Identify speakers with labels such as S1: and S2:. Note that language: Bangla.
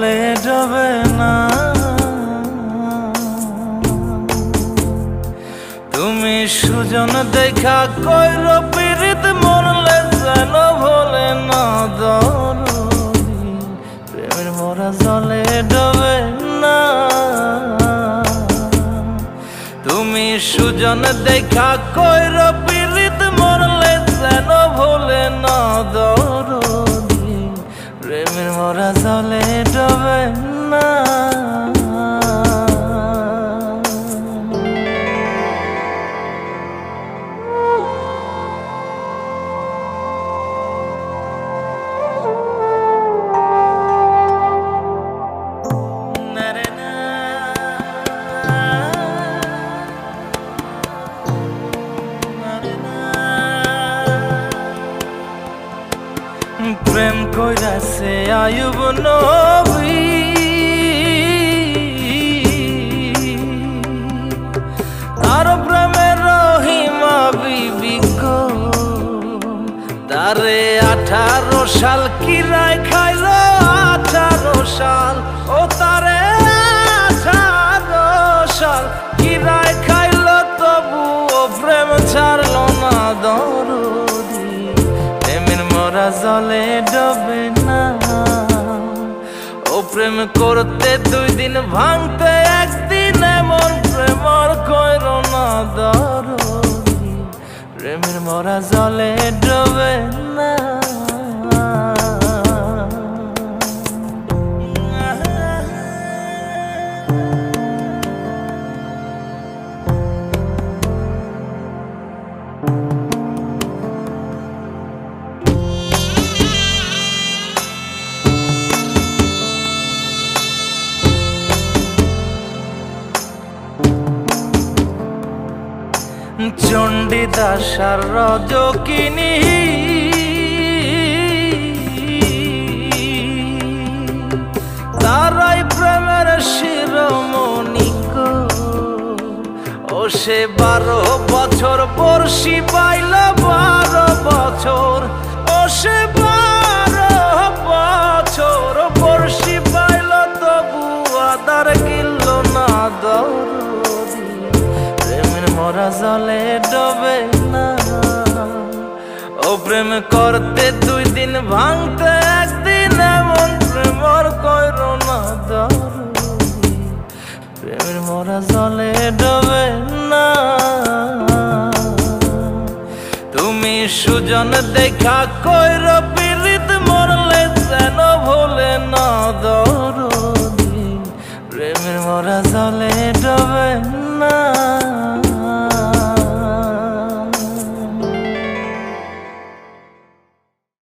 S1: জলে ডবে না। তুমি সুজন দেখা কইর পীড়িত মরলে যেন ভোলে না দরদি, প্রেমের মরা জলে ডবে না। তুমি সুজন দেখা কইর পীড়িত মরলে যেন ভোলে না দরদি, প্রেমের মরা জলে ডবে না। প্রেম কইরাছে আয়ুব নবী, তার প্রেমের রহিমা বিবি গো, তারে 18 সাল কিরায় খাইল 18 সাল, ও তারে 18 সাল কিরায় খাইল, তবু ও প্রেম ছাড়ল না দরদি, প্রেমের মরা জলে ডবে না। ও প্রেম করতে 2 দিন ভাঙতে 1 দিন, এমন প্রেমর কইর না দরদি, প্রেমের মরা জলে ডবে না। চণ্ডীদাস আর রজকিনী তারাই প্রেমের শিরোমণি গো, ও সে 12 বছর বর্ষি পাইল 12 বছর, ও সে 12 বছর বর্ষি পাইল, তবু আদার গিলল না দরদি, প্রেমের মরা জলে ডবে না। ও প্রেম করতে 2 দিন ভাঙতে 1 দিন, এমন প্রেমর কইর না দরদি, প্রেমের মরা জলে ডবে না। তুমি সুজন দেখা কইর